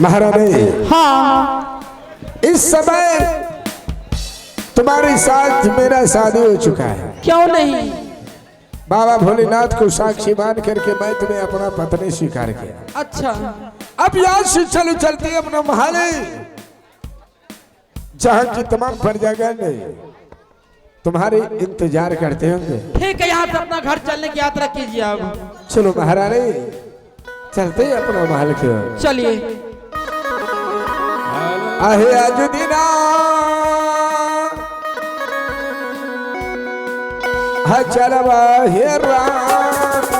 महारानी हाँ इस समय तुम्हारे साथ मेरा शादी हो चुका है। क्यों नहीं? बाबा भोलेनाथ को साक्षी मान करके मैं तुम्हें अपना पत्नी स्वीकार किया। अच्छा अब यहाँ से चलो चलते अपना महल जहाँ की तमाम प्रजागण तुम्हारे इंतजार करते होंगे। ठीक है, यहाँ से अपना घर चलने की यात्रा कीजिए। अब चलो महारानी चलते ही अपना महल की ओर। चलिए। आहे आज दिना चलवा हे राम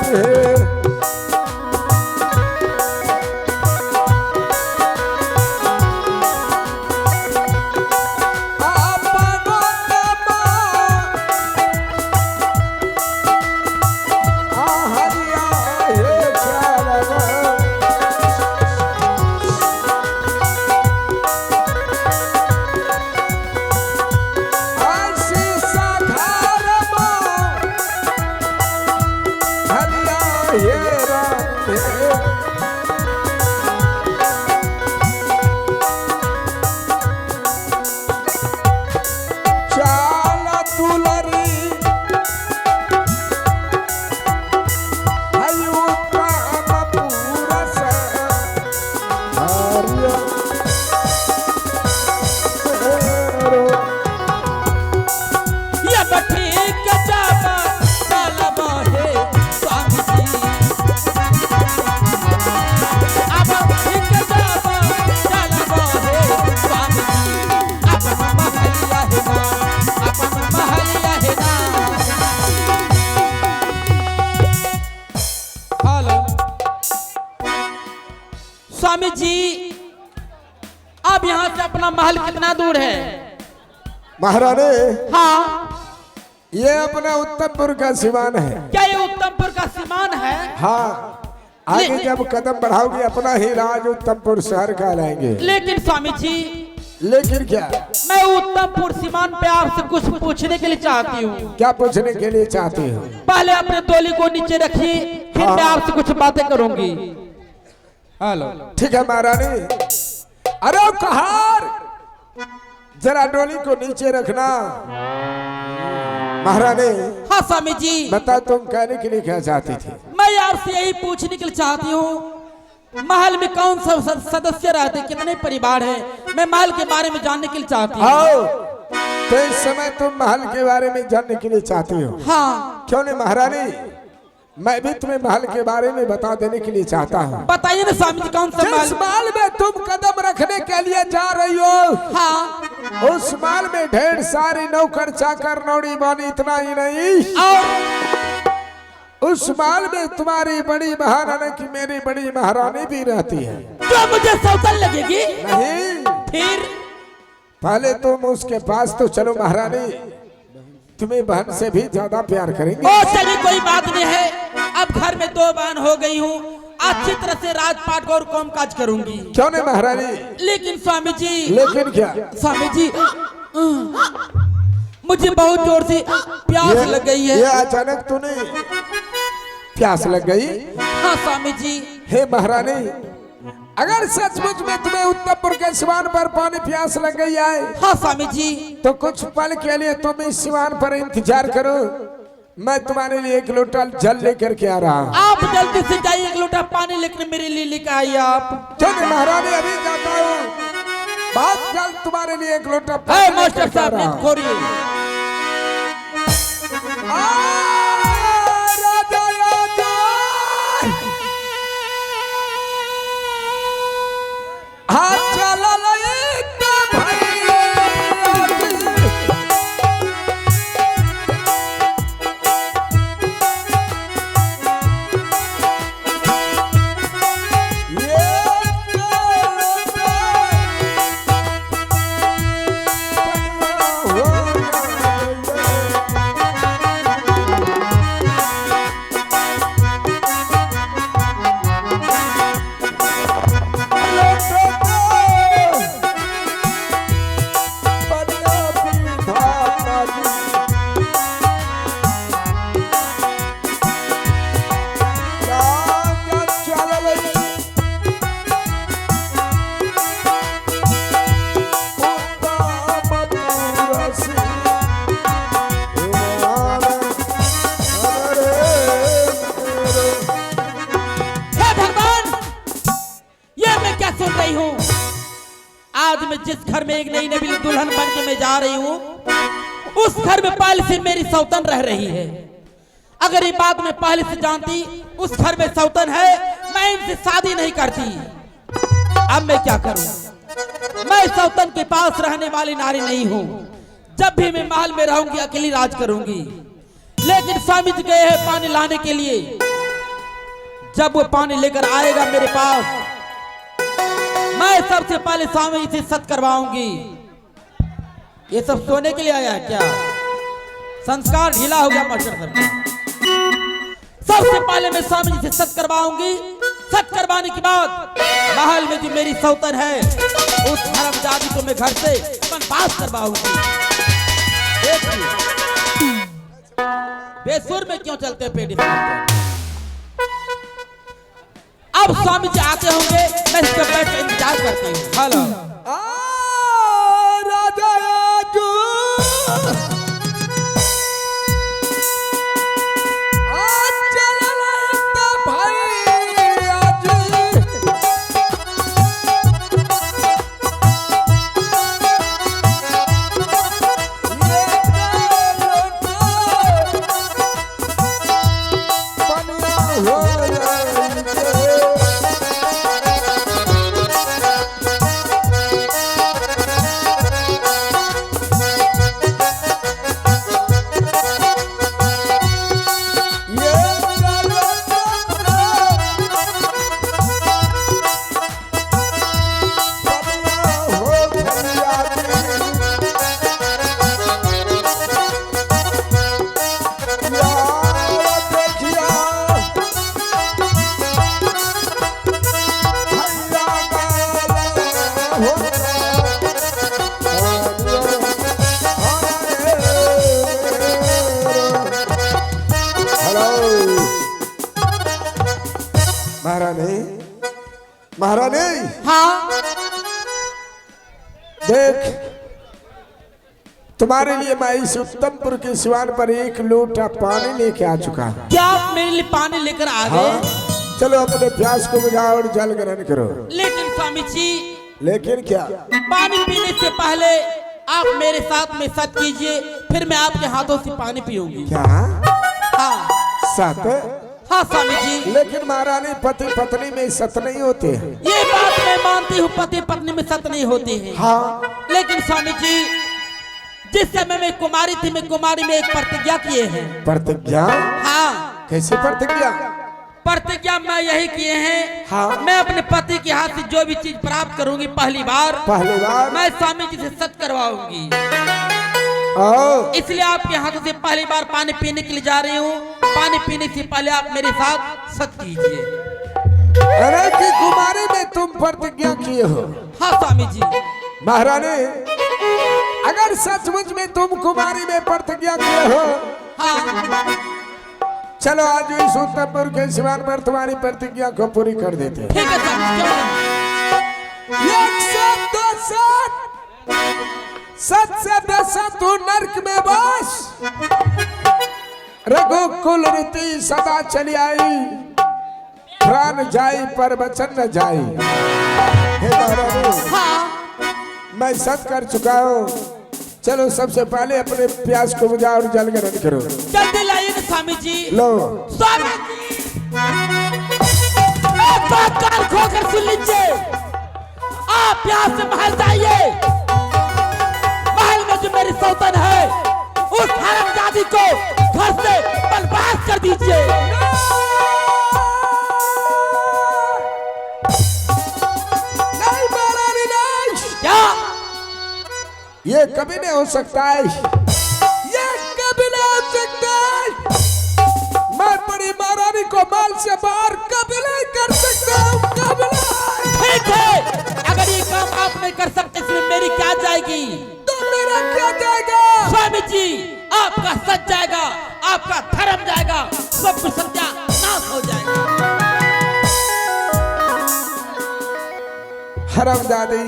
स्वामी जी, अब यहाँ से अपना महल कितना दूर है? महारानी हाँ ये अपना उत्तमपुर का सीमान है। क्या ये उत्तमपुर का सीमान है? हाँ आगे जब कदम बढ़ाओगे अपना ही राज उत्तमपुर शहर का लाएंगे। लेकिन स्वामी जी, लेकिन क्या? मैं उत्तमपुर सीमान पे आपसे कुछ पूछने के लिए चाहती हूँ। क्या पूछने के लिए चाहती हो? पहले अपने तोली को नीचे रखिए, फिर मैं आपसे कुछ बातें करूंगी। हेलो। ठीक है महारानी। अरे कहार जरा डोली को नीचे रखना। महारानी हाँ स्वामी जी। बता तुम कहने के लिए क्या चाहती थी? मैं आपसे यही पूछने के लिए चाहती हूँ, महल में कौन सा सदस्य रहते, कितने परिवार हैं? मैं महल के बारे में जानने के लिए चाहती हूँ। आओ तो इस समय तुम महल के बारे में जानने के लिए चाहती हो? हाँ। क्यों नहीं महारानी, मैं भी तुम्हें महल के बारे में बता देने के लिए चाहता हूँ। बताइए ना स्वामी जी, कौन सा जिस महल में तुम कदम रखने के लिए जा रही हो, हाँ, उस महल में ढेर सारी नौकर चाकर नौड़ी बानी, इतना ही नहीं उस महल में तुम्हारी बड़ी महारानी की मेरी बड़ी महारानी भी रहती है। जो मुझे सौतन लगेगी? नहीं। फिर पहले तुम उसके पास तो चलो महारानी, तुम्हें बहन से भी ज्यादा प्यार करेंगे। ओ चलिए, कोई बात नहीं है। अब घर में 2 बहन हो गई हूँ, अच्छी तरह से राजपाट और काम काज करूंगी। क्यों नहीं महारानी? लेकिन स्वामी जी। लेकिन क्या? स्वामी जी, मुझे बहुत जोर से प्यास लग गई है। ये अचानक तूने प्यास लग गई? हाँ स्वामी जी। हे महारानी, अगर सचमुच में तुम्हें उत्तमपुर के सिवान पर पानी प्यास लग गई है, हाँ स्वामी जी, तो कुछ पल के लिए तुम इस सिवान पर इंतजार करो, मैं तुम्हारे लिए 1 लोटा जल लेकर के आ रहा हूँ। आप जल्दी से जाइए, 1 लोटा पानी लेकर मेरे लिए लेकर आइए आप। चलो महारानी, अभी जाता हूँ, बहुत जल्द तुम्हारे लिए 1 लोटा पानी मास्टर साहब खोरिए। क्या सुन रही हूँ? आज मैं जिस घर में एक नई नवी दुल्हन बन के मैं जा रही हूँ, उस घर में पहले से मेरी सौतन रह रही है। अगर ये बात मैं पहले से जानती उस घर में सौतन है, मैं इनसे शादी नहीं करती। अब मैं क्या करूं? मैं सौतन के पास रहने वाली नारी नहीं हूं। जब भी मैं महल में रहूंगी अकेली राज करूंगी। लेकिन स्वामी जी गए हैं पानी लाने के लिए। जब वो पानी लेकर आएगा मेरे पास, मैं सबसे पहले स्वामी जी से सत करवाऊंगी। ये सब सोने के लिए आया है क्या? संस्कार ढीला हो गया मास्टर साहब का। सबसे पहले मैं स्वामी जी से सत करवाऊंगी। सत करवाने के बाद महल में जो मेरी सौतन है उस हरामजादी को मैं घर से बनवास करवाऊंगी। बेसुर में क्यों चलते हैं पेटी? अब स्वामी जी आते होंगे, मैं इस पर बैठ के इंतजार करती हूँ। हेलो राजा महारानी, महारानी। हाँ देख, तुम्हारे लिए मैं इस उत्तमपुर के सिवान पर एक लोटा पानी लेके आ चुका हूँ। क्या आप मेरे लिए पानी लेकर आ गए? हाँ? चलो अपने प्यास को बुझाओ और जल ग्रहण करो। लेकिन स्वामी जी, लेकिन क्या? पानी पीने से पहले आप मेरे साथ में सत कीजिए, फिर मैं आपके हाथों से पानी पीऊंगी। क्या? हाँ सत? हाँ स्वामी जी। लेकिन महारानी, पति पत्नी में सत नहीं होते हैं। ये बात मैं मानती हूँ, पति पत्नी में सत नहीं होते हैं। हाँ, लेकिन स्वामी जी, जिस समय मैं कुमारी थी, मैं कुमारी में एक प्रतिज्ञा किए हैं। प्रतिज्ञा? हाँ। कैसे प्रतिज्ञा? प्रतिज्ञा मैं यही किए हैं। हाँ। मैं अपने पति के हाथ से जो भी चीज प्राप्त करूंगी पहली बार मैं स्वामी जी से सत करवाऊंगी। इसलिए आपके हाथों से पहली बार पानी पीने के लिए जा रही हूँ। पानी पीने से पहले आप मेरे साथ सत कीजिए। अरे कि कुमारी में तुम प्रतिज्ञा किए हो? हाँ स्वामी जी। महारानी, अगर सचमुच में तुम कुमारी में प्रतिज्ञा किए हो, हाँ, चलो आज इस उत्तमपुर के सिवान पर तुम्हारी प्रतिज्ञा को पूरी कर देते हैं। ठीक है सत से दसा तू नरक में बस, रघुकुल रीति सदा चली आई, प्राण जाई पर वचन न जाई। हे महारानी, हाँ, मैं सत कर चुका हूँ। चलो सबसे पहले अपने प्यास को बुझाओ और जल ग्रहण करो। जल्दी लाइए ना स्वामी जी। लो स्वामी जी, एक बात कान खोलकर सुन लीजिए। आप प्यास से महल जाइए। महल में जो मेरी सौतन है उस हरामजादी को घर से बर्बाद कर दीजिए। नहीं महारानी, नहीं। क्या? ये कभी नहीं हो सकता है। ये कभी नहीं हो सकता है। मैं बड़ी महारानी को माल से बाहर कभी नहीं कर सकता हूँ, कभी नहीं। ठीक है, अगर ये काम आप नहीं कर सकते इसमें मेरी क्या जाएगी? तो मेरा क्या जाएगा? स्वामी जी, आपका सच जाएगा, आपका धर्म जाएगा, सब कुछ सत्यानाश हो जाएगा। हरामजादी,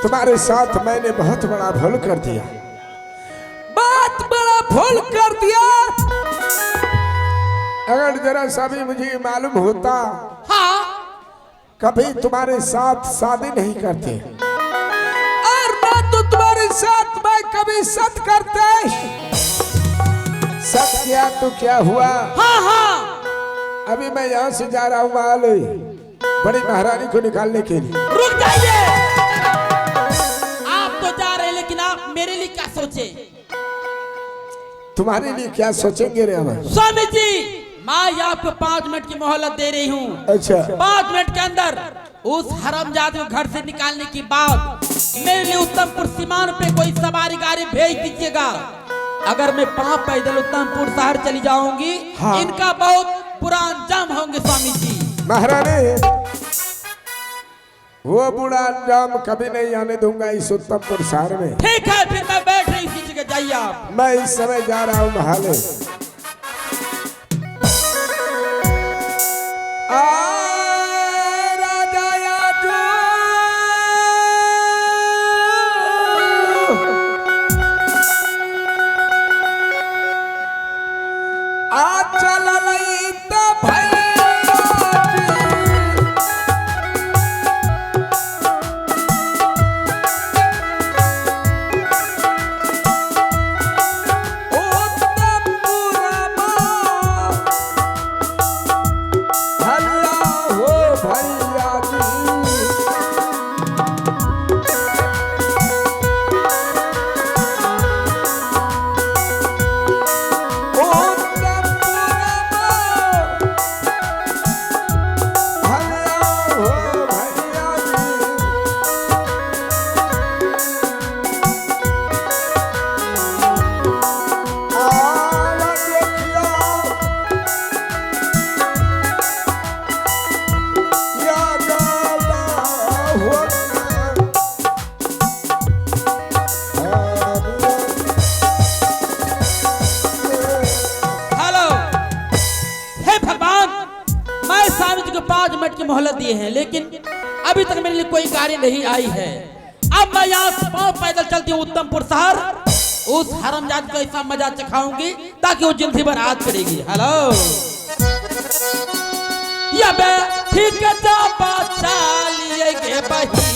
तुम्हारे साथ मैंने बहुत बड़ा भूल कर दिया, बहुत बड़ा भूल कर दिया। अगर जरा सा भी मुझे मालूम होता हाँ, कभी तुम्हारे साथ शादी नहीं करते और ना तो तुम्हारे साथ मैं कभी सत करते। सत किया तो क्या हुआ? हाँ हाँ, अभी मैं यहाँ से जा रहा हूँ महल बड़ी महारानी को निकालने के लिए। रुक जाइए, आप तो जा रहे हैं लेकिन आप मेरे लिए क्या सोचे? तुम्हारे लिए क्या सोचेंगे रे हमें? स्वामी जी, मैं आपको 5 मिनट की मोहलत दे रही हूँ। अच्छा, 5 मिनट के अंदर उस हरामजादे को घर से निकालने के बाद मेरे लिए उत्तमपुर सीमान पे कोई सवारी गाड़ी भेज दीजिएगा। अगर मैं पांव पैदल उत्तमपुर शहर चली जाऊंगी, हाँ। इनका बहुत बुरा अंजाम होंगे स्वामी जी। महारानी, वो बुरा अंजाम कभी नहीं आने दूंगा इस उत्तमपुर शहर में। ठीक है, फिर मैं बैठ रही इसी जगह, जाइए आप। मैं इस समय जा रहा हूँ महल। राजा यादू, चल भैया की मोहलत दिए हैं, लेकिन अभी तक मेरे लिए कोई गाड़ी नहीं आई है। अब मैं यहाँ से पांव पैदल चलती हूँ उत्तमपुर शहर, उस हरामजाद को ऐसा मजा चखाऊंगी ताकि वो जिंदगी भर याद करेगी। हेलो या बे ठीक है, जा बाचा लिए गे बही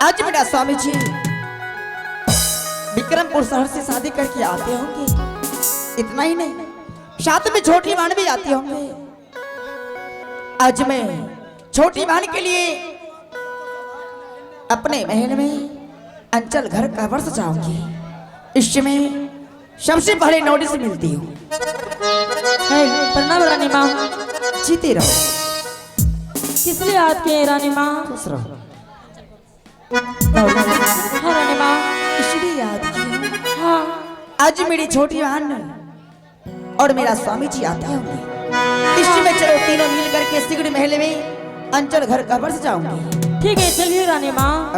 आज मेरा स्वामी जी विक्रमपुर शहर से शादी करके आते होंगे। इतना ही नहीं, साथ में छोटी बहन भी आती होंगे। आज मैं छोटी बहन के लिए अपने महल में अंचल घर कवर से जाऊंगी। इस समय सबसे पहले नोटिस मिलती हूँ। प्रणाम रानी माँ। जीते रहो। किस लिए याद किए रानी माँ? खुश रहो। हाँ रानी माँ, इसलिए याद किया। हाँ आज मेरी छोटी बहन और मेरा स्वामी जी आते होंगे। इसमें चलो तीनों मिल करके सिगड़ी महल में अंचल घर कबर से जाऊंगी। ठीक है, चलिए रानी माँ।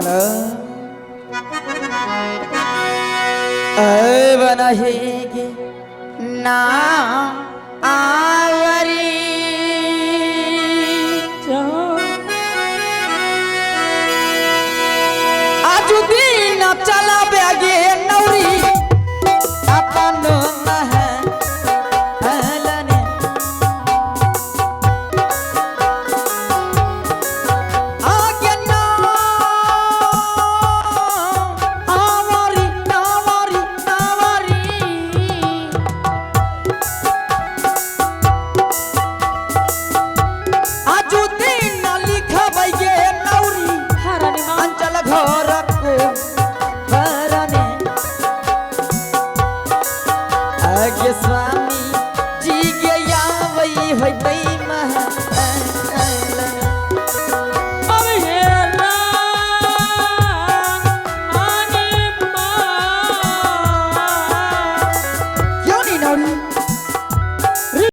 बनहेगे ना आवरी आज दिन चला बेगे नौरी अपन महलने आगे ना आवरी आवरी आवरी आज दिन लिखा बेगे नौरी। हाँ रानी माँ। अंचल घर को भरने आगे स्वामी जी गया वही होते मह